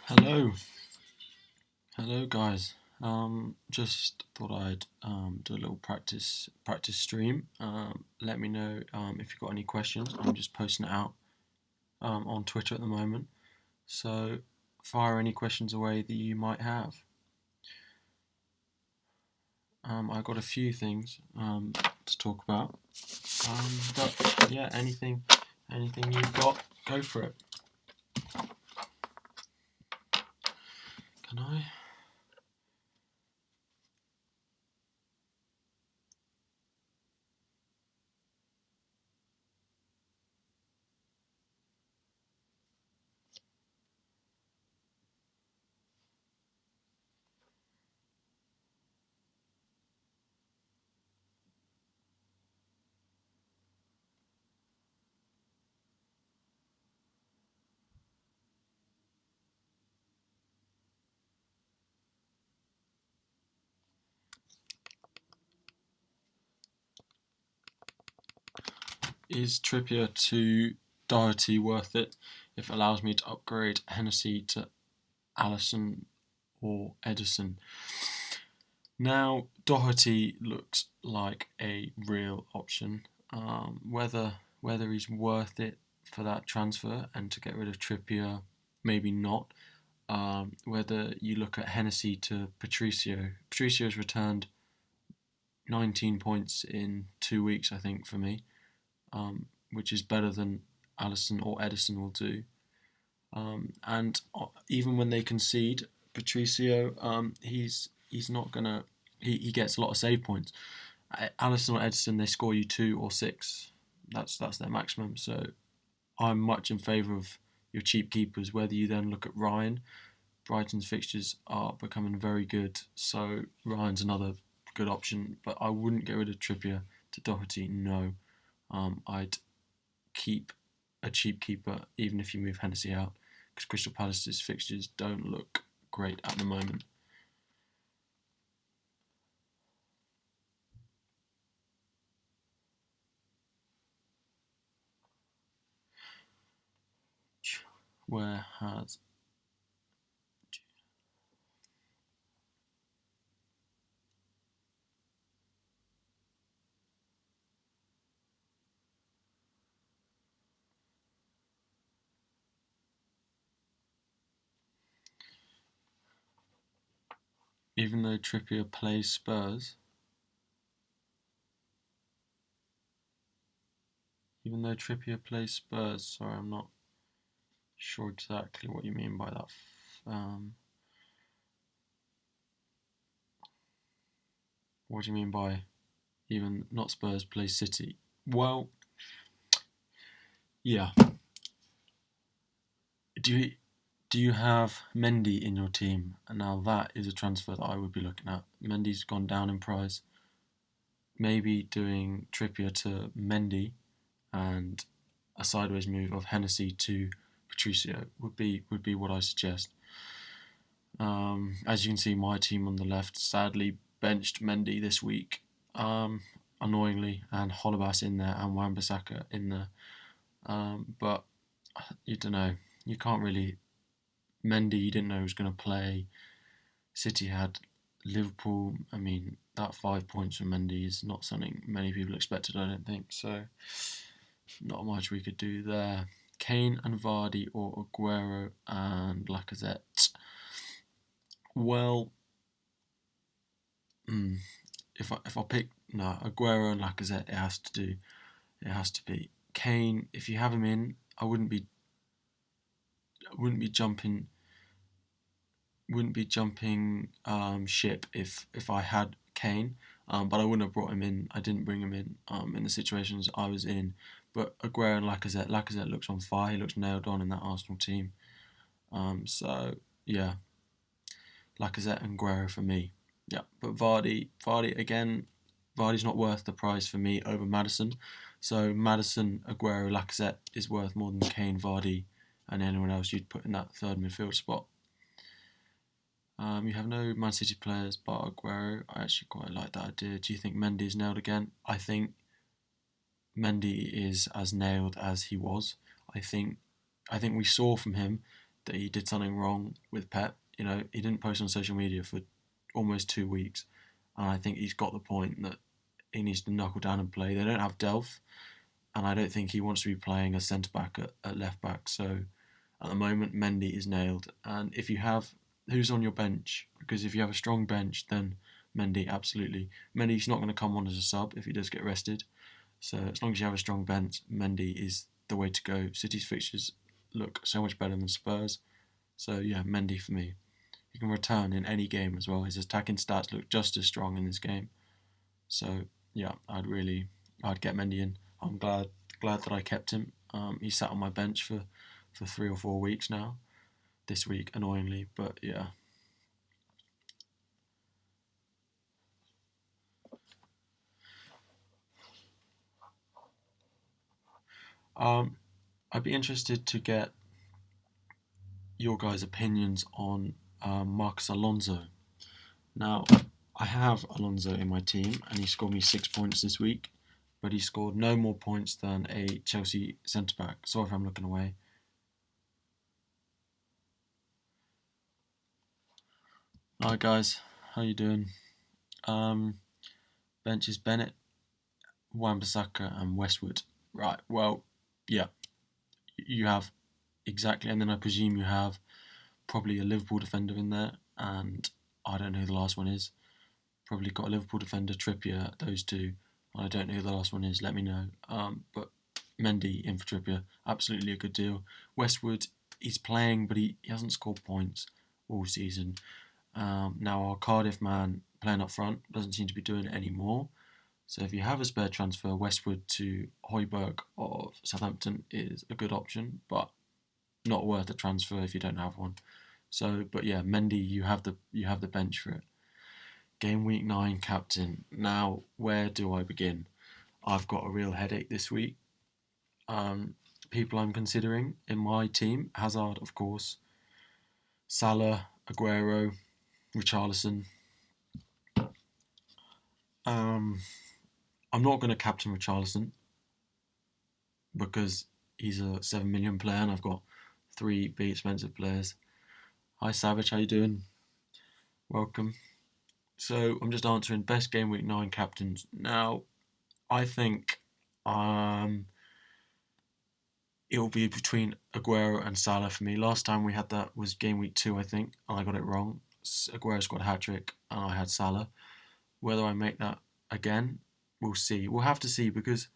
Hello, hello guys. Just thought I'd do a little practice stream. Let me know if you've got any questions. I'm just posting it out on Twitter at the moment. So fire any questions away that you might have. I've got a few things to talk about. But yeah, anything you've got, go for it. Can I? Is Trippier to Doherty worth it if it allows me to upgrade Hennessy to Allison or Edison? Now, Doherty looks like a real option. Whether he's worth it for that transfer and to get rid of Trippier, maybe not. Whether you look at Hennessy to Patricio, Patricio's returned 19 points in 2 weeks, I think, for me, which is better than Allison or Edison will do. And even when they concede, Patricio, he's not gonna. He gets a lot of save points. Allison or Edison, they score you 2 or 6. That's their maximum. So I'm much in favour of your cheap keepers. Whether you then look at Ryan, Brighton's fixtures are becoming very good. So Ryan's another good option. But I wouldn't get rid of Trippier to Doherty. No, I'd keep a cheap keeper even if you move Hennessy out, because Crystal Palace's fixtures don't look great at the moment. Where has even though Trippier plays Spurs, sorry, I'm not sure exactly what you mean by that. What do you mean by even not Spurs plays City? Well, yeah. Do you have Mendy in your team? And now that is a transfer that I would be looking at. Mendy's gone down in price. Maybe doing Trippier to Mendy and a sideways move of Hennessy to Patricio would be what I suggest. As you can see, my team on the left sadly benched Mendy this week, annoyingly, and Holebas in there and Wan-Bissaka in there. But you don't know. You can't really. Mendy, you didn't know he was going to play. City had Liverpool. I mean, that 5 points from Mendy is not something many people expected, I don't think. So, not much we could do there. Kane and Vardy or Aguero and Lacazette. Well, if I pick Aguero and Lacazette, it has to be Kane. If you have him in, I wouldn't be jumping ship if I had Kane. But I wouldn't have brought him in. I didn't bring him in the situations I was in. But Aguero and Lacazette looks on fire. He looks nailed on in that Arsenal team. So yeah, Lacazette and Aguero for me. Yeah, but Vardy again. Vardy's not worth the price for me over Maddison. So Maddison, Aguero, Lacazette is worth more than Kane, Vardy, and anyone else you'd put in that third midfield spot. You have no Man City players but Aguero. I actually quite like that idea. Do you think Mendy is nailed again? I think Mendy is as nailed as he was. I think we saw from him that he did something wrong with Pep. You know, he didn't post on social media for almost 2 weeks, and I think he's got the point that he needs to knuckle down and play. They don't have Delph, and I don't think he wants to be playing a centre back at left back. So at the moment, Mendy is nailed. And if you have who's on your bench, because if you have a strong bench, then Mendy absolutely. Mendy's not going to come on as a sub if he does get rested. So as long as you have a strong bench, Mendy is the way to go. City's fixtures look so much better than Spurs. So yeah, Mendy for me. He can return in any game as well. His attacking stats look just as strong in this game. So yeah, I'd get Mendy in. I'm glad that I kept him. He sat on my bench for 3 or 4 weeks now. This week, annoyingly, but yeah. I'd be interested to get your guys' opinions on Marcus Alonso. Now, I have Alonso in my team, and he scored me 6 points this week, but he scored no more points than a Chelsea centre back. Sorry if I'm looking away. Hi guys, how you doing? Bench is Bennett, Wan-Bissaka, and Westwood. Right. Well, yeah, you have exactly, and then I presume you have probably a Liverpool defender in there, and I don't know who the last one is. Probably got a Liverpool defender, Trippier, those two. I don't know who the last one is, let me know. But Mendy in for Trippier, absolutely a good deal. Westwood, he's playing, but he hasn't scored points all season. Now, our Cardiff man playing up front doesn't seem to be doing it anymore. So if you have a spare transfer, Westwood to Højbjerg of Southampton is a good option, but not worth a transfer if you don't have one. So, but yeah, Mendy, you have the bench for it. Game week 9 captain. Now, where do I begin? I've got a real headache this week. People I'm considering in my team: Hazard, of course, Salah, Aguero, Richarlison. I'm not going to captain Richarlison because he's a 7 million player and I've got 3 big expensive players. Hi Savage, how you doing? Welcome. So I'm just answering best game week 9 captains. Now, I think it will be between Aguero and Salah for me. Last time we had that was game week 2, I think, and I got it wrong. Aguero scored a hat-trick and I had Salah. Whether I make that again, we'll see. We'll have to see because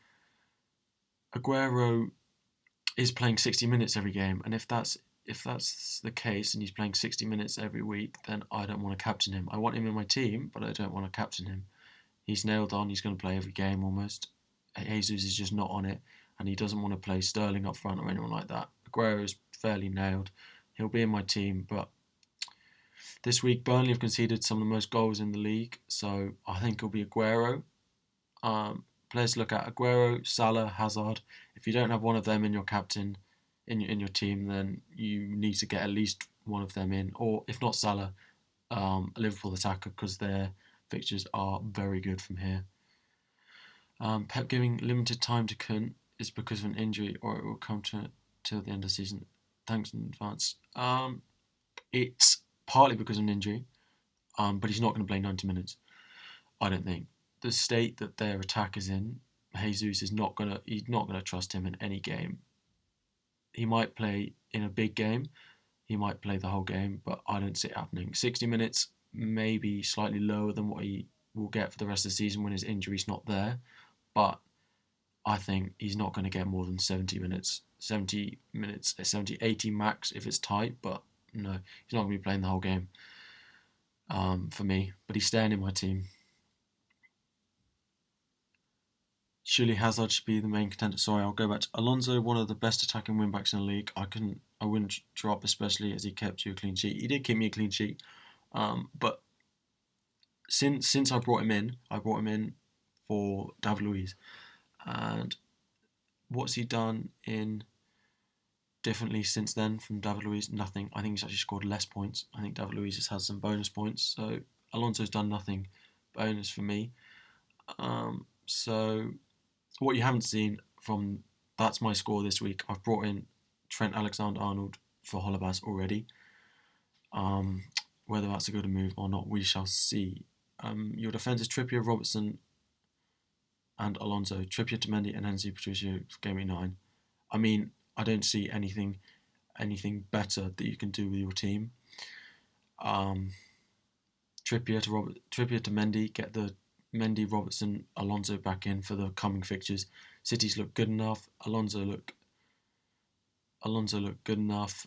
Aguero is playing 60 minutes every game, and if that's the case and he's playing 60 minutes every week, then I don't want to captain him. I want him in my team, but I don't want to captain him. He's nailed on. He's going to play every game almost. Jesus is just not on it, and he doesn't want to play Sterling up front or anyone like that. Aguero is fairly nailed. He'll be in my team, but this week Burnley have conceded some of the most goals in the league, so I think it'll be Aguero. Players to look at: Aguero, Salah, Hazard. If you don't have one of them in your captain, in your team, then you need to get at least one of them in, or if not Salah, a Liverpool attacker, because their fixtures are very good from here. Pep giving limited time to Kun is because of an injury, or it will come till the end of the season. Thanks in advance. It's partly because of an injury, but he's not going to play 90 minutes. I don't think. The state that their attack is in, Jesus is not gonna. He's not gonna trust him in any game. He might play in a big game. He might play the whole game, but I don't see it happening. 60 minutes, maybe slightly lower than what he will get for the rest of the season when his injury's not there. But I think he's not going to get more than 70 minutes. 70 minutes, 70, 80 max if it's tight. But no, he's not going to be playing the whole game for me. But he's staying in my team. Surely Hazard should be the main contender. Sorry, I'll go back to Alonso, one of the best attacking wing-backs in the league. I wouldn't drop, especially as he kept you a clean sheet. He did keep me a clean sheet, but since I brought him in for David Luiz, and what's he done in differently since then from David Luiz? Nothing. I think he's actually scored less points. I think David Luiz has had some bonus points, so Alonso's done nothing bonus for me. So what you haven't seen from that's my score this week. I've brought in Trent Alexander-Arnold for Holebas already. Whether that's a good move or not, we shall see. Your defence is Trippier, Robertson, and Alonso. Trippier, Mendy, and Hennessy, Patricio for game week 9. I mean, I don't see anything better that you can do with your team. Trippier to Mendy, get the Mendy, Robertson, Alonso back in for the coming fixtures. City's look good enough. Alonso look good enough.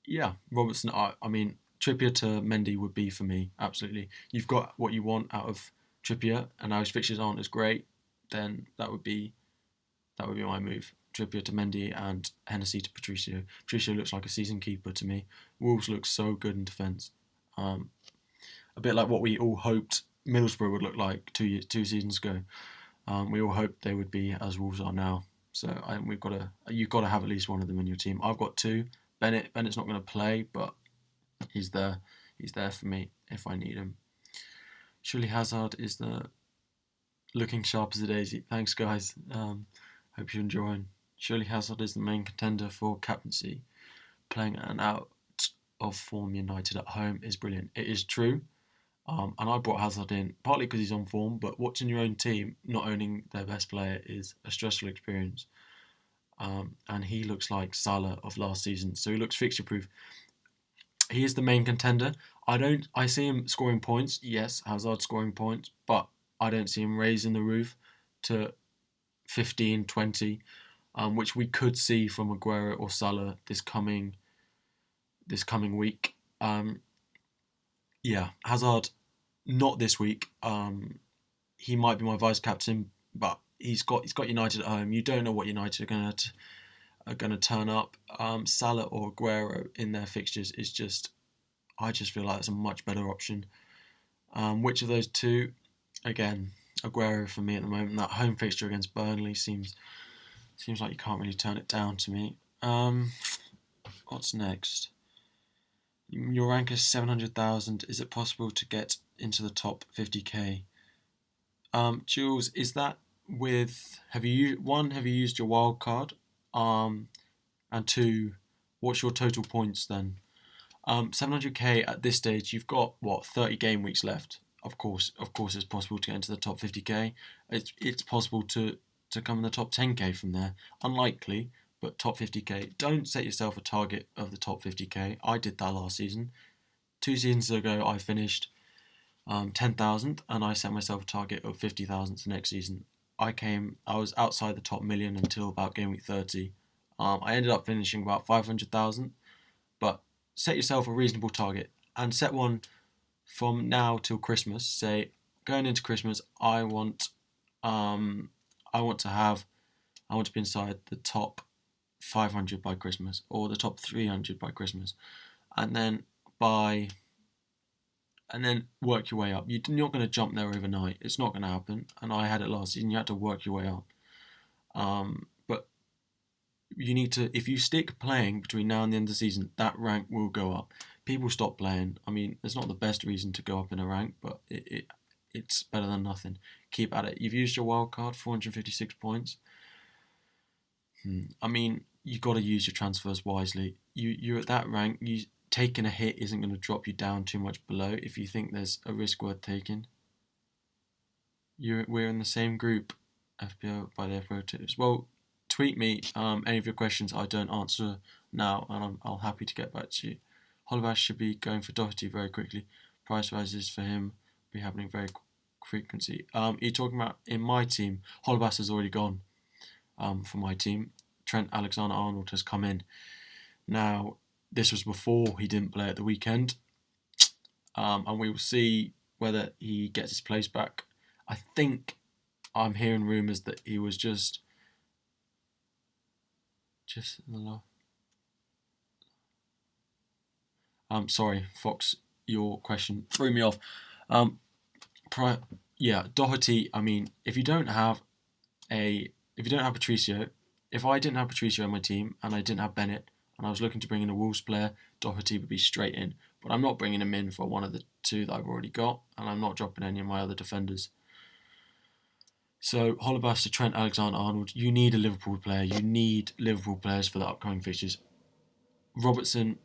Yeah, Robertson. I mean, Trippier to Mendy would be for me absolutely. You've got what you want out of Trippier, and now his fixtures aren't as great. Then that would be my move. Trippier to Mendy and Hennessy to Patricio. Patricio looks like a season keeper to me. Wolves look so good in defence. A bit like what we all hoped Middlesbrough would look like two seasons ago. We all hoped they would be as Wolves are now. So you've got to have at least one of them in your team. I've got two. Bennett's not going to play, but he's there. He's there for me if I need him. Surely Hazard is looking sharp as a daisy. Thanks, guys. Hope you're enjoying. Surely Hazard is the main contender for captaincy. Playing an out of form United at home is brilliant. It is true. And I brought Hazard in partly because he's on form, but watching your own team not owning their best player is a stressful experience. And he looks like Salah of last season, so he looks fixture proof. He is the main contender. I see him scoring points. Yes, Hazard scoring points, but I don't see him raising the roof to 15, 20, which we could see from Aguero or Salah this coming week. Yeah, Hazard, not this week. He might be my vice captain, but he's got United at home. You don't know what United are going to turn up. Salah or Aguero in their fixtures is just, I just feel like it's a much better option. Which of those two? Again, Aguero for me at the moment. That home fixture against Burnley seems like you can't really turn it down to me. What's next? Your rank is 700,000. Is it possible to get into the top 50k? Jules, is that with have you used your wild card? And 2, what's your total points then? 700k at this stage, you've got 30 game weeks left. Of course, it's possible to get into the top 50k. It's possible to come in the top 10k from there. Unlikely, but top 50k. Don't set yourself a target of the top 50k. I did that last season. 2 seasons ago, I finished 10,000, and I set myself a target of 50,000 the next season. I was outside the top million until about game week 30. I ended up finishing about 500,000, but set yourself a reasonable target and set one from now till Christmas. Say, going into Christmas, I want to be inside the top 500 by Christmas, or the top 300 by Christmas, and then work your way up. You're not going to jump there overnight. It's not going to happen. And I had it last season. You had to work your way up. But you need to, if you stick playing between now and the end of the season, that rank will go up. People stop playing. I mean, it's not the best reason to go up in a rank, but it's better than nothing. Keep at it. You've used your wild card, 456 points. I mean, you've got to use your transfers wisely. You're at that rank. Taking a hit isn't going to drop you down too much below if you think there's a risk worth taking. We're in the same group, FPL by the FPLTIPZ. Well, tweet me any of your questions I don't answer now, and I'll happy to get back to you. Holebas should be going for Doherty very quickly. Price rises for him be happening very frequently. You're talking about in my team. Holebas has already gone. For my team, Trent Alexander-Arnold has come in. Now, this was before he didn't play at the weekend, and we will see whether he gets his place back. I think I'm hearing rumours that he was just sorry, Fox, your question threw me off. Doherty. I mean, if you don't have Patricio, if I didn't have Patricio on my team and I didn't have Bennett, and I was looking to bring in a Wolves player, Doherty would be straight in. But I'm not bringing him in for one of the two that I've already got, and I'm not dropping any of my other defenders. So Holebas to Trent Alexander-Arnold. You need a Liverpool player. You need Liverpool players for the upcoming fixtures. Robertson,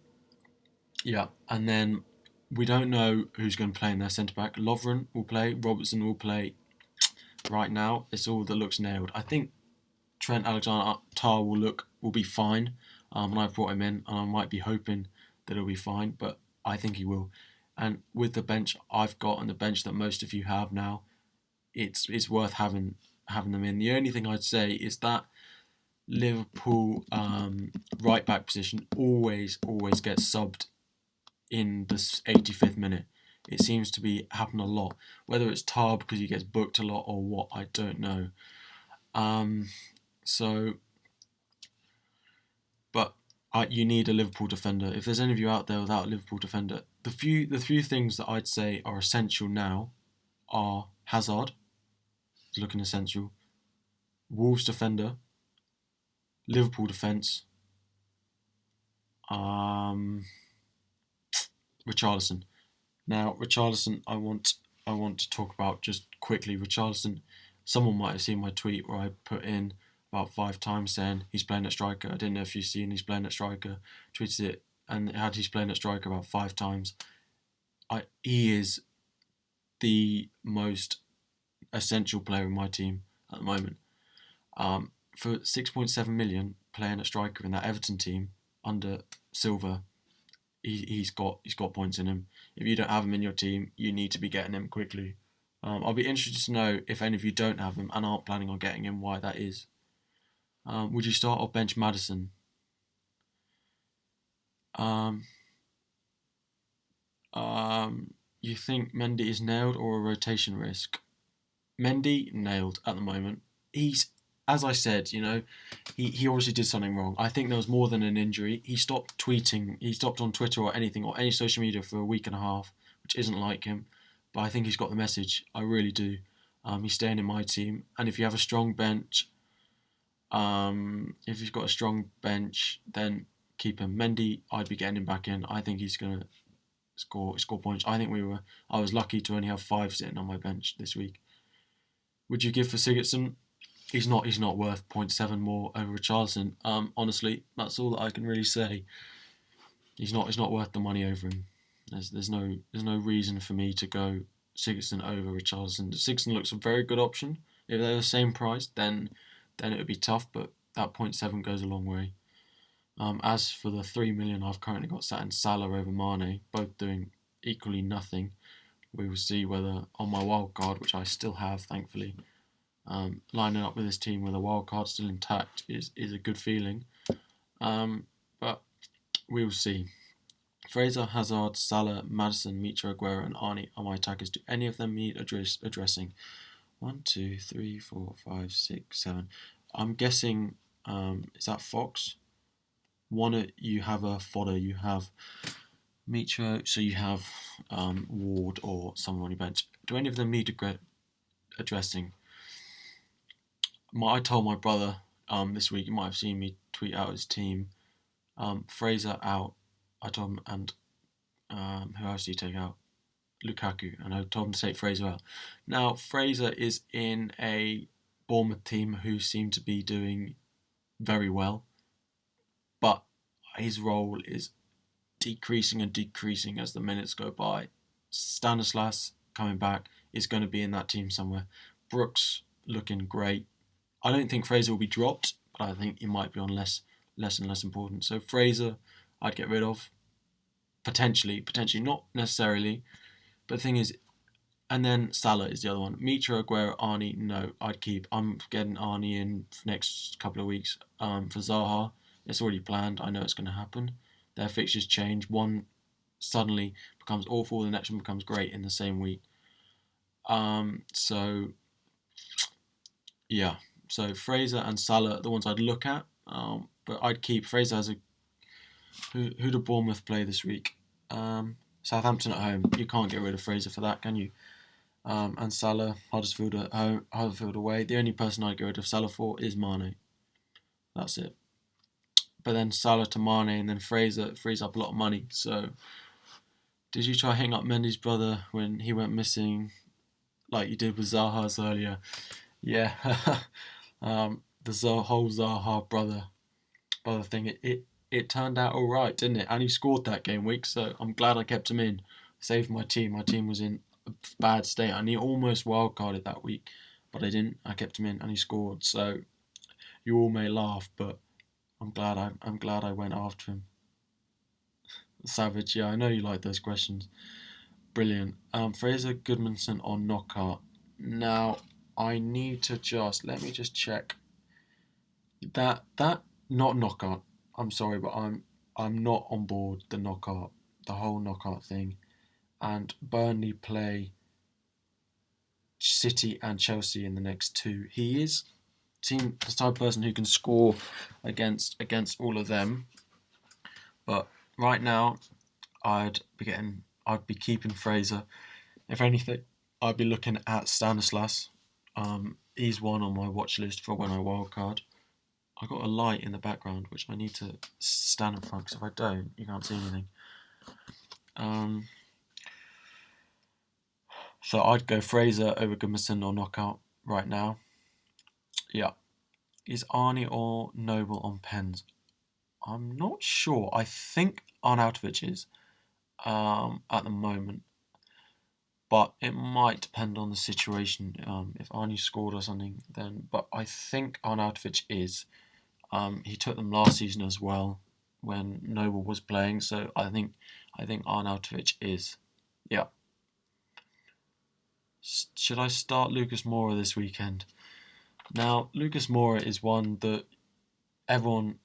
yeah, and then we don't know who's going to play in their centre back. Lovren will play. Robertson will play. Right now, it's all that looks nailed. I think Trent Alexander-Arnold will be fine, and I've brought him in, and I might be hoping that he'll be fine, but I think he will. And with the bench I've got and the bench that most of you have now, it's worth having them in. The only thing I'd say is that Liverpool right back position always gets subbed in the 85th minute. It seems to be happen a lot. Whether it's Tar because he gets booked a lot or what, I don't know. But you need a Liverpool defender. If there's any of you out there without a Liverpool defender, the few things that I'd say are essential now are Hazard, looking essential, Wolves defender, Liverpool defence, Richarlison. Now, Richarlison, I want to talk about just quickly. Richarlison, someone might have seen my tweet where I put in about 5 times saying he's playing at striker. I didn't know if you've seen he's playing at striker. Tweeted it and it had he's playing at striker about 5 times. He is the most essential player in my team at the moment. For 6.7 million playing at striker in that Everton team under Silva, he's got points in him. If you don't have him in your team, you need to be getting him quickly. I'll be interested to know if any of you don't have him and aren't planning on getting him, why that is. Would you start or bench Maddison? You think Mendy is nailed or a rotation risk? Mendy nailed at the moment. He's, as I said, he obviously did something wrong. I think there was more than an injury. He stopped tweeting. He stopped on Twitter or anything or any social media for a week and a half, which isn't like him. But I think he's got the message. I really do. He's staying in my team. And if you have a strong bench, if you've got a strong bench, then keep him. Mendy, I'd be getting him back in. I think he's gonna score points. I was lucky to only have 5 sitting on my bench this week. Would you give for Sigurdsson? He's not worth 0.7 more over Richarlison. Honestly, that's all that I can really say. He's not worth the money over him. There's no reason for me to go Sigurdsson over Richarlison. Sigurdsson looks a very good option. If they're the same price, then it would be tough, but that 0.7 goes a long way. As for the 3 million I've currently got sat in Salah over Mane, both doing equally nothing. We will see whether on my wild card, which I still have, thankfully, lining up with this team with a wild card still intact is a good feeling. But we will see. Fraser, Hazard, Salah, Maddison, Mitra, Aguero, and Arnie are my attackers. Do any of them need addressing? 1, 2, 3, 4, 5, 6, 7. I'm guessing, is that Fox? One, you have a fodder, you have Mitra, so you have Ward or someone on your bench. Do any of them need addressing? I told my brother this week, you might have seen me tweet out his team. Fraser out, I told him, and who else do you take out? Lukaku, and I told him to take Fraser out. Now, Fraser is in a Bournemouth team who seem to be doing very well, but his role is decreasing as the minutes go by. Stanislas coming back is going to be in that team somewhere. Brooks looking great. I don't think Fraser will be dropped, but I think he might be on less and less important. So Fraser, I'd get rid of. Potentially, not necessarily. But the thing is, and then Salah is the other one. Mitra, Aguero, Arnie, no, I'd keep. I'm getting Arnie in for next couple of weeks. For Zaha, it's already planned. I know it's going to happen. Their fixtures change. One suddenly becomes awful, the next one becomes great in the same week. So Fraser and Salah are the ones I'd look at. But I'd keep Fraser as a. Who do Bournemouth play this week? Southampton at home. You can't get rid of Fraser for that, can you? And Salah, Huddersfield at home, Huddersfield away. The only person I'd get rid of Salah for is Mane. That's it. But then Salah to Mane and then Fraser frees up a lot of money. So, did you try hitting up Mendy's brother when he went missing, like you did with Zaha's earlier? Yeah. The whole Zaha brother thing. It turned out all right, didn't it? And he scored that game week, so I'm glad I kept him in. Saved my team. My team was in a bad state, and he almost wildcarded that week, but I didn't. I kept him in, and he scored. So you all may laugh, but I'm glad I went after him. Savage, yeah, I know you like those questions. Brilliant. Fraser Goodmanson on knockout. Now I need to just let me just check that not knockout. I'm sorry, but I'm not on board the whole knockout thing. And Burnley play City and Chelsea in the next two. He is the type of person who can score against all of them. But right now, I'd be keeping Fraser. If anything, I'd be looking at Stanislas. He's one on my watch list for when I wildcard. I got a light in the background which I need to stand in front because if I don't, you can't see anything. So I'd go Fraser over Goodmanson or knockout right now. Yeah. Is Arnie or Noble on pens? I'm not sure. I think Arnautovic is at the moment, but it might depend on the situation. If Arnie scored or something, then. But I think Arnautovic is. He took them last season as well when Noble was playing, so I think Arnautovic is. Yeah. Should I start Lucas Moura this weekend? Now, Lucas Moura is one that everyone,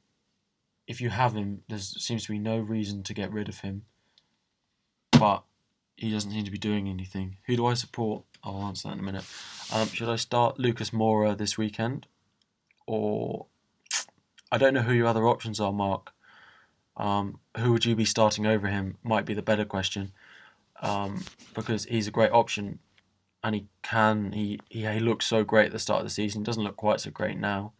if you have him, there seems to be no reason to get rid of him, but he doesn't seem to be doing anything. Who do I support? I'll answer that in a minute. Should I start Lucas Moura this weekend? Or I don't know who your other options are, Mark. Who would you be starting over him? Might be the better question. Because he's a great option, and he looks so great at the start of the season. He doesn't look quite so great now.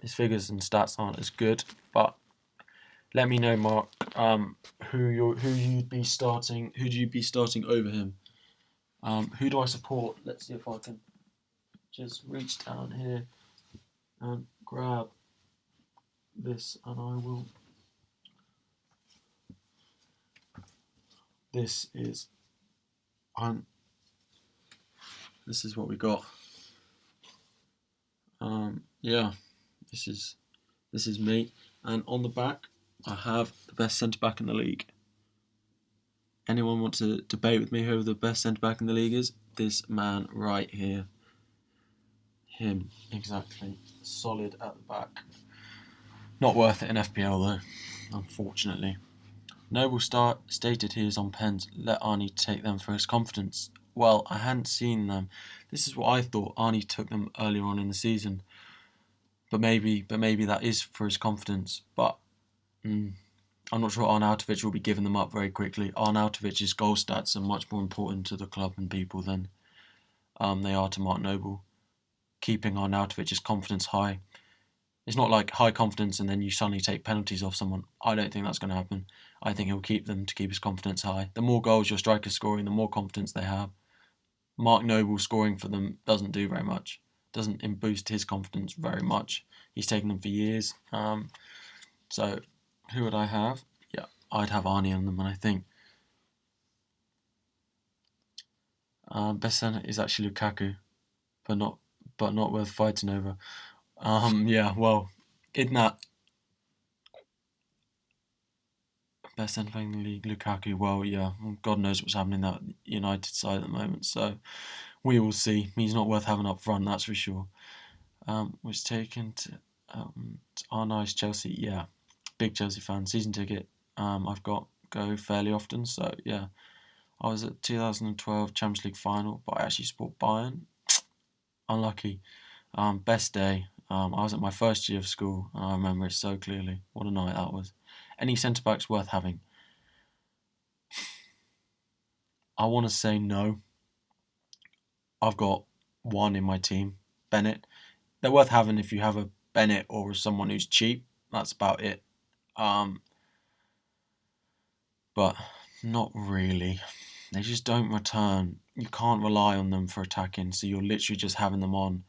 His figures and stats aren't as good, but let me know, Mark, who you'd be starting. Who do you be starting over him? Who do I support? Let's see if I can just reach down here and grab this, and I will. This is this is what we got. Yeah, this is me, and on the back I have the best centre back in the league. Anyone want to debate with me who the best centre back in the league is? This man right here. Him, exactly. Solid at the back. Not worth it in FPL though, unfortunately. Noble stated he is on pens. Let Arnie take them for his confidence. Well, I hadn't seen them. This is what I thought. Arnie took them earlier on in the season, but maybe that is for his confidence. But I'm not sure Arnautovic will be giving them up very quickly. Arnautovic's goal stats are much more important to the club and people than they are to Mark Noble. Keeping Arnautovic's confidence high. It's not like high confidence and then you suddenly take penalties off someone. I don't think that's going to happen. I think he'll keep them to keep his confidence high. The more goals your striker's scoring, the more confidence they have. Mark Noble scoring for them doesn't do very much. Doesn't boost his confidence very much. He's taken them for years. So who would I have? Yeah, I'd have Arnie on them, and I think best centre is actually Lukaku, but not worth fighting over. Yeah, well, in that best centre back in the league, Lukaku. Well, yeah, God knows what's happening in that United side at the moment. So we will see. He's not worth having up front, that's for sure. Was taken to our nice Chelsea. Yeah, big Chelsea fan. Season ticket. I've got go fairly often. So yeah, I was at 2012 Champions League final, but I actually support Bayern. Unlucky. Best day. I was at my first year of school, and I remember it so clearly. What a night that was. Any centre backs worth having? I want to say no. I've got one in my team, Bennett. They're worth having if you have a Bennett or someone who's cheap. That's about it. But not really. They just don't return. You can't rely on them for attacking, so you're literally just having them on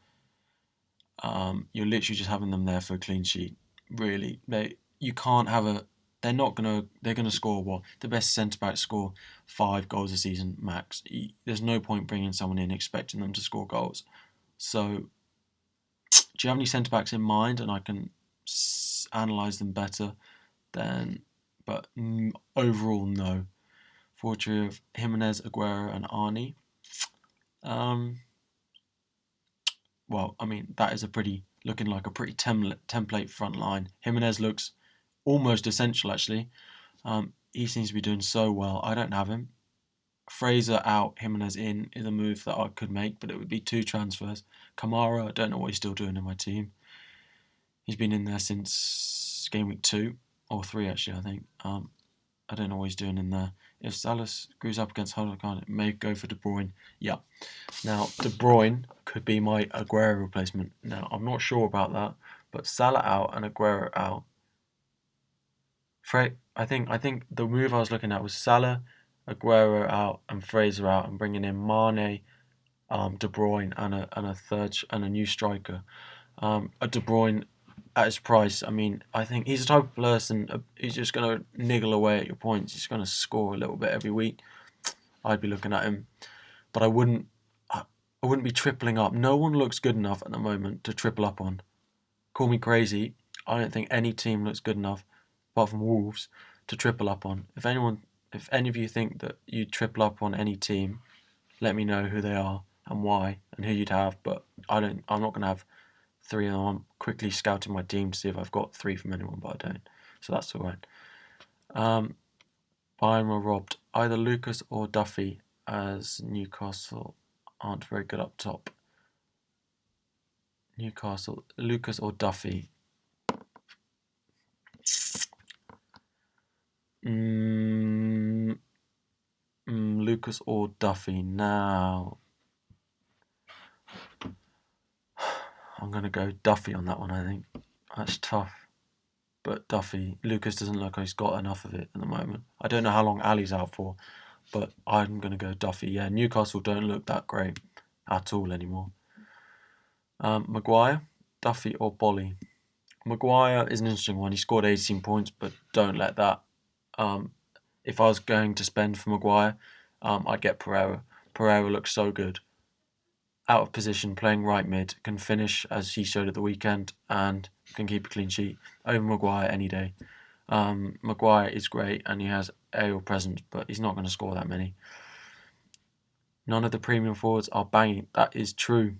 you're literally just having them there for a clean sheet. Really, you can't have a. They're not gonna. They're gonna score what the best centre backs score 5 goals a season max. There's no point bringing someone in expecting them to score goals. So, do you have any centre backs in mind, and I can analyse them better? Then, but overall, no. Forgery of Jimenez, Aguero, and Arnie. Well, I mean that is looking like a pretty template front line. Jimenez looks almost essential actually. He seems to be doing so well. I don't have him. Fraser out, Jimenez in is a move that I could make, but it would be 2 transfers. Kamara, I don't know what he's still doing in my team. He's been in there since game week 2 or 3 actually, I think. I don't know what he's doing in there. If Salah screws up against Huddersfield, it may go for De Bruyne. Yeah. Now, De Bruyne could be my Aguero replacement. Now, I'm not sure about that, but Salah out and Aguero out. I think the move I was looking at was Salah, Aguero out, and Fraser out, and bringing in Mane, De Bruyne, and a new striker. A De Bruyne at his price. I mean, I think he's the type of person who's just going to niggle away at your points. He's going to score a little bit every week. I'd be looking at him, but I wouldn't be tripling up. No one looks good enough at the moment to triple up on. Call me crazy. I don't think any team looks good enough, apart from Wolves, to triple up on. If any of you think that you'd triple up on any team, let me know who they are and why and who you'd have. But I'm not gonna have 3 of them. I'm quickly scouting my team to see if I've got 3 from anyone, but I don't. So that's alright. Bayern were robbed. Either Lucas or Duffy, as Newcastle aren't very good up top. Newcastle, Lucas or Duffy. Lucas or Duffy. Now, I'm going to go Duffy on that one, I think. That's tough. But Duffy, Lucas doesn't look like he's got enough of it at the moment. I don't know how long Ali's out for, but I'm going to go Duffy. Yeah, Newcastle don't look that great at all anymore. Maguire, Duffy or Bolly. Maguire is an interesting one. He scored 18 points, but don't let that. If I was going to spend for Maguire, I'd get Pereira. Pereira looks so good. Out of position, playing right mid, can finish as he showed at the weekend, and can keep a clean sheet. Over Maguire any day. Maguire is great, and he has aerial presence, but he's not going to score that many. None of the premium forwards are banging. That is true.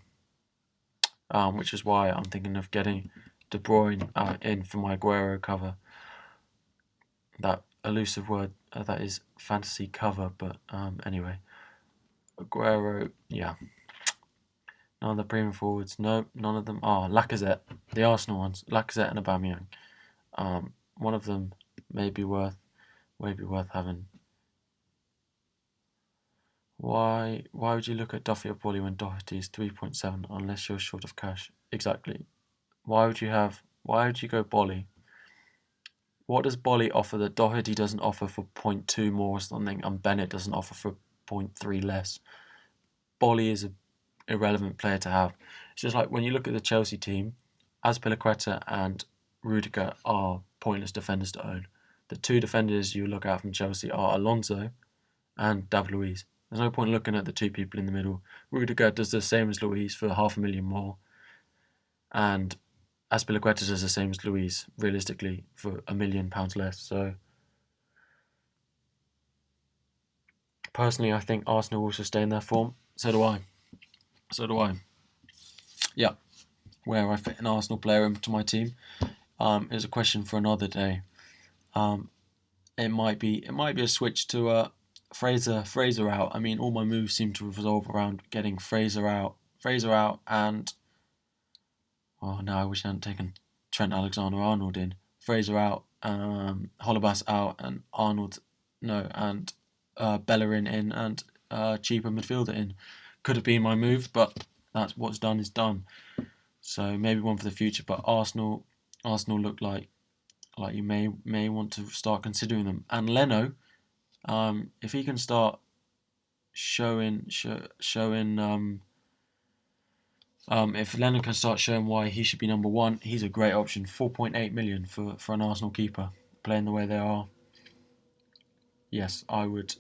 Which is why I'm thinking of getting De Bruyne in for my Aguero cover. That elusive word that is fantasy cover, but anyway. Aguero, yeah. None of the premium forwards. No, none of them are. Lacazette, the Arsenal ones. Lacazette and Aubameyang. One of them may be worth having. Why would you look at Duffy or Bolly when Doherty is 3.7 unless you're short of cash? Exactly. Why would you go Bolly? What does Bolly offer that Doherty doesn't offer for 0.2 more or something, and Bennett doesn't offer for 0.3 less? Bolly is an irrelevant player to have. It's just like when you look at the Chelsea team, Azpilicueta and Rudiger are pointless defenders to own. The 2 defenders you look at from Chelsea are Alonso and David Luiz. There's no point looking at the 2 people in the middle. Rudiger does the same as Luiz for $500,000 more, and Azpilicueta does the same as Luiz, realistically, for £1 million less. So, personally, I think Arsenal will sustain their form. So do I. Yeah. Where I fit an Arsenal player into my team is a question for another day. It might be a switch to Fraser out. I mean, all my moves seem to revolve around getting Fraser out, and no, I wish I hadn't taken Trent Alexander-Arnold in. Fraser out, Holebas out, and Bellerin in, and cheaper midfielder in. Could have been my move, but that's what's done is done. So maybe one for the future. But Arsenal look like you may want to start considering them. And Leno, if he can start showing If Lennon can start showing why he should be number one, he's a great option. 4.8 million for an Arsenal keeper playing the way they are. Yes, I would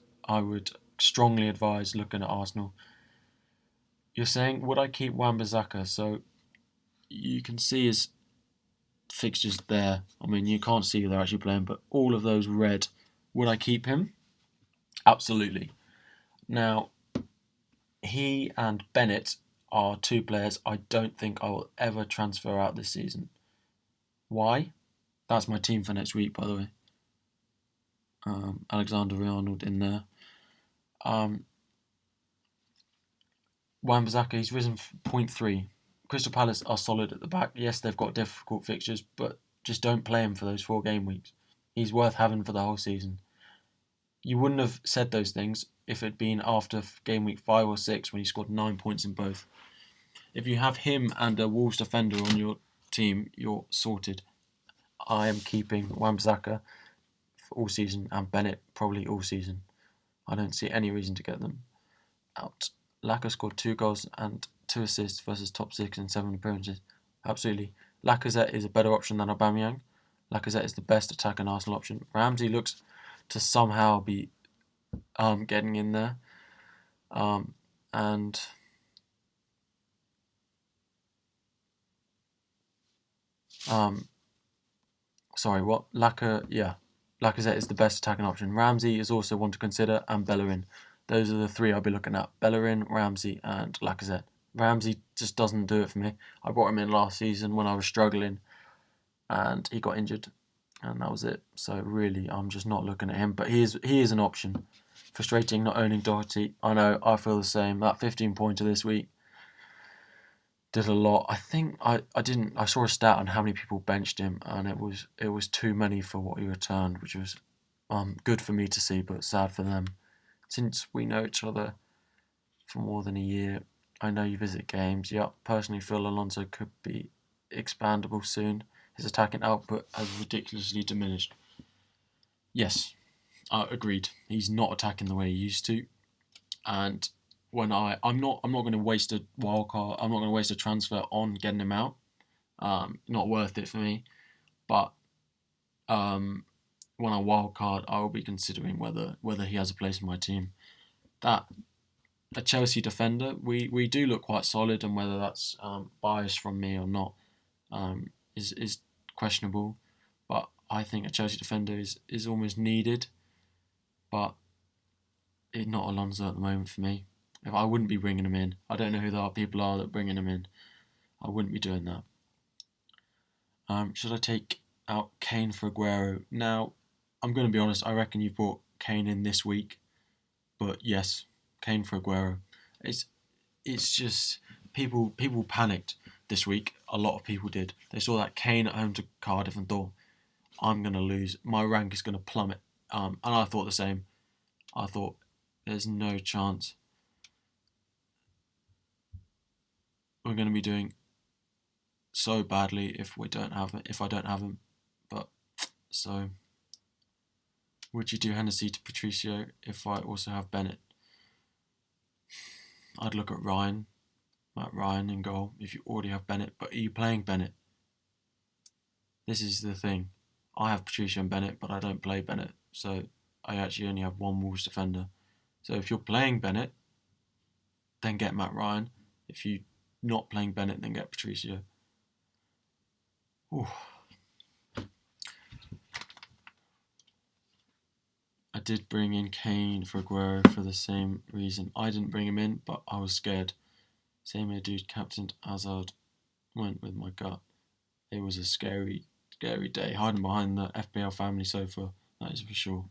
strongly advise looking at Arsenal. You're saying, would I keep Wan-Bissaka? So you can see his fixtures there. I mean, you can't see who they're actually playing, but all of those red. Would I keep him? Absolutely. Now, he and Bennett are two players I don't think I will ever transfer out this season. Why? That's my team for next week, by the way. Alexander-Arnold in there. Wan-Bissaka, he's risen 0.3. Crystal Palace are solid at the back. Yes, they've got difficult fixtures, but just don't play him for those 4 game weeks. He's worth having for the whole season. You wouldn't have said those things if it had been after game week 5 or 6 when he scored 9 points in both. If you have him and a Wolves defender on your team, you're sorted. I am keeping Wan-Bissaka for all season and Bennett probably all season. I don't see any reason to get them out. Laka scored 2 goals and 2 assists versus top 6 in 7 appearances. Absolutely. Lacazette is a better option than Aubameyang. Lacazette is the best attacking Arsenal option. Ramsey looks to somehow be getting in there. And sorry, what? Lacazette is the best attacking option. Ramsey is also one to consider, and Bellerin. Those are the 3 I'll be looking at. Bellerin, Ramsey, and Lacazette. Ramsey just doesn't do it for me. I brought him in last season when I was struggling, and he got injured, and that was it. So really, I'm just not looking at him. But he is an option. Frustrating not owning Doherty. I know, I feel the same. That 15-pointer this week did a lot. I think I saw a stat on how many people benched him, and it was too many for what he returned, which was good for me to see, but sad for them. Since we know each other for more than a year, I know you visit games. Yeah, personally feel Alonso could be expandable soon. His attacking output has ridiculously diminished. Yes, agreed. He's not attacking the way he used to, and I'm not going to waste a wild card. I'm not going to waste a transfer on getting him out. Not worth it for me. But when I wild card, I will be considering whether he has a place in my team. That a Chelsea defender, we do look quite solid, and whether that's biased from me or not is questionable. But I think a Chelsea defender is almost needed. But it's not Alonso at the moment for me. If I wouldn't be bringing him in. I don't know who the people are that are bringing him in. I wouldn't be doing that. Should I take out Kane for Aguero? Now, I'm going to be honest. I reckon you brought Kane in this week, but yes, Kane for Aguero. It's just people panicked this week. A lot of people did. They saw that Kane at home to Cardiff and thought, I'm going to lose. My rank is going to plummet. And I thought the same. I thought there's no chance we're going to be doing so badly if I don't have him. But so, would you do Hennessy to Patricio if I also have Bennett? I'd look at Matt Ryan in goal if you already have Bennett. But are you playing Bennett? This is the thing. I have Patricio and Bennett, but I don't play Bennett, so I actually only have one Wolves defender. So if you're playing Bennett, then get Matt Ryan. If you're not playing Bennett, then get Patricio. Ooh. I did bring in Kane for Aguero for the same reason. I didn't bring him in, but I was scared. Same here, dude. Captained Hazard. Went with my gut. It was a scary day. Hiding behind the FPL family sofa, that is for sure.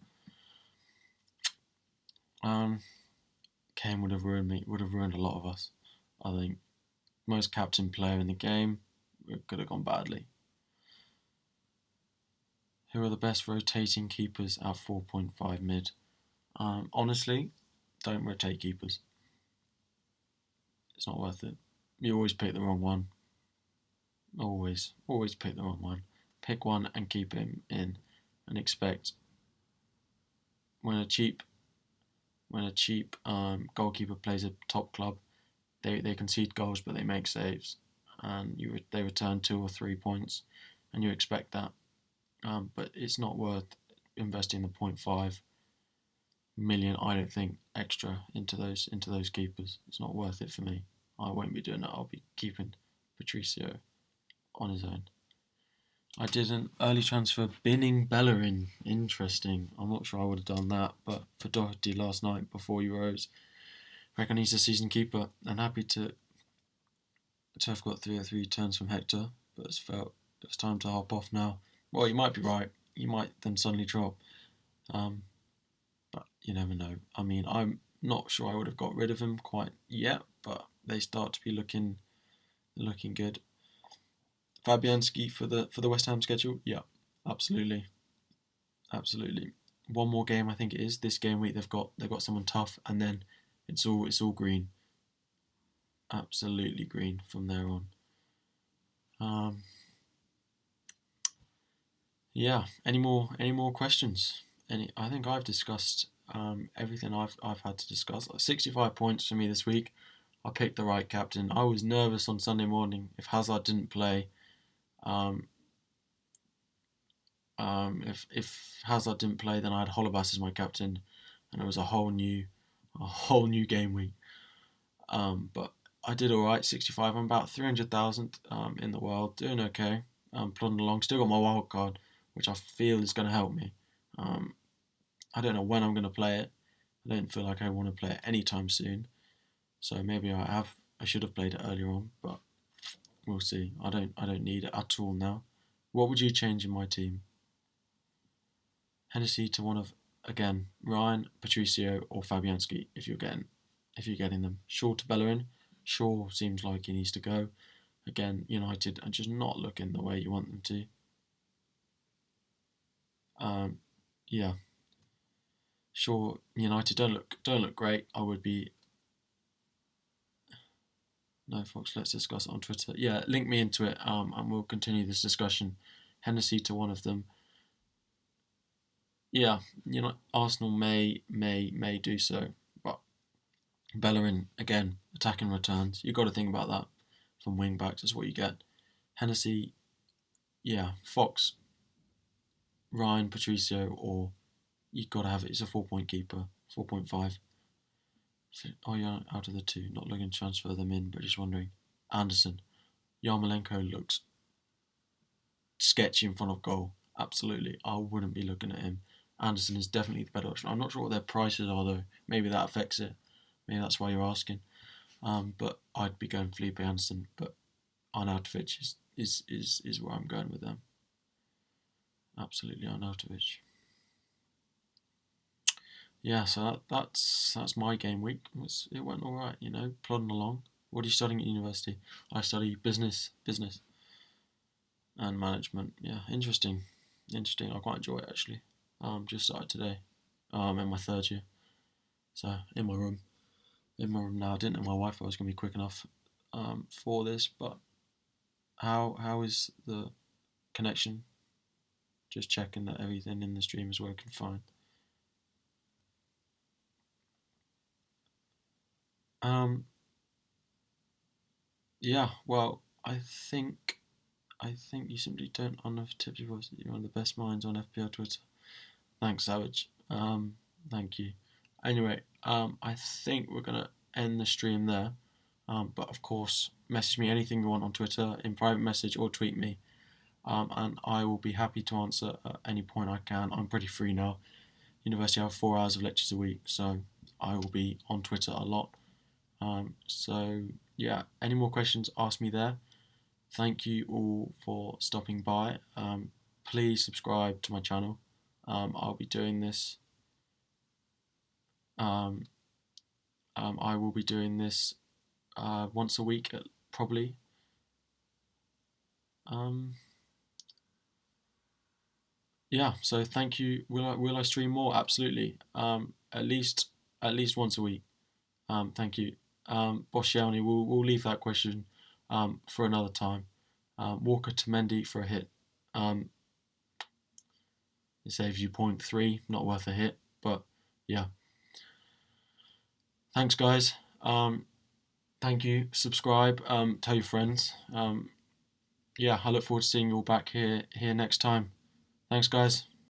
Kane would have ruined me. Would have ruined a lot of us. I think most captain player in the game. It could have gone badly. Who are the best rotating keepers at 4.5 mid? Honestly, don't rotate keepers. It's not worth it. You always pick the wrong one. Always pick the wrong one. Pick one and keep him in, and expect when a cheap goalkeeper plays a top club, they concede goals, but they make saves, and they return 2 or 3 points, and you expect that. But it's not worth investing the 0.5 million, I don't think, extra into those keepers. It's not worth it for me. I won't be doing that. I'll be keeping Patricio on his own. I did an early transfer binning Bellerin. Interesting. I'm not sure I would have done that, but for Doherty last night before Euros, I reckon he's a season keeper, and happy to have got 3 turns from Hector, but it's felt it was time to hop off now. Well, you might be right. You might then suddenly drop. But you never know. I mean, I'm not sure I would have got rid of him quite yet, but they start to be looking good. Fabianski for the West Ham schedule, yeah, absolutely. One more game, I think it is this game week. They've got someone tough, and then it's all green. Absolutely green from there on. Yeah. Any more questions? I think I've discussed everything I've had to discuss. 65 points for me this week. I picked the right captain. I was nervous on Sunday morning if Hazard didn't play. If Hazard didn't play, then I had Holebas as my captain, and it was a whole new game week. But I did all right. 65. I'm about 300,000 in the world, doing okay. Plodding along. Still got my wild card, which I feel is going to help me. I don't know when I'm going to play it. I don't feel like I want to play it anytime soon. So maybe I should have played it earlier on, but we'll see. I don't need it at all now. What would you change in my team? Hennessy to one of, again, Ryan, Patricio, or Fabianski if you're getting them. Shaw to Bellerin. Shaw seems like he needs to go. Again, United are just not looking the way you want them to. Yeah. Shaw, United don't look great. I would be. No, Fox, let's discuss it on Twitter. Yeah, link me into it, and we'll continue this discussion. Hennessy to one of them. Yeah, Arsenal may do so, but Bellerin again attacking returns. You've got to think about that from wing backs. That's what you get. Hennessy, yeah, Fox, Ryan, Patricio, or you've got to have it. It's a 4-point keeper, 4.5. So, yeah, out of the two, not looking to transfer them in, but just wondering. Anderson, Yarmolenko looks sketchy in front of goal. Absolutely, I wouldn't be looking at him. Anderson is definitely the better option. I'm not sure what their prices are though. Maybe that affects it. Maybe that's why you're asking. But I'd be going Felipe Anderson. But Arnautovic is where I'm going with them. Absolutely Arnautovic. Yeah, so that's my game week. It went all right, plodding along. What are you studying at university? I study business and management. Yeah, interesting. I quite enjoy it actually. Just started today. In my third year, so in my room now. I didn't know my Wi-Fi was going to be quick enough for this, but how is the connection? Just checking that everything in the stream is working fine. Yeah, well, I think you simply don't have enough tips. You're one of the best minds on FPL Twitter. Thanks, Savage. Thank you. Anyway, I think we're gonna end the stream there. But of course, message me anything you want on Twitter in private message or tweet me, and I will be happy to answer at any point I can. I'm pretty free now. University, I have 4 hours of lectures a week, so I will be on Twitter a lot. So yeah, any more questions, ask me there. Thank you all for stopping by. Please subscribe to my channel. I'll be doing this. I will be doing this once a week, probably. Yeah. So thank you. Will I stream more? Absolutely. At least once a week. Thank you. Bosciani, we'll leave that question for another time. Walker to Mendy for a hit. It saves you 0.3, not worth a hit, but yeah. Thanks, guys. Thank you. Subscribe. Tell your friends. Yeah, I look forward to seeing you all back here next time. Thanks, guys.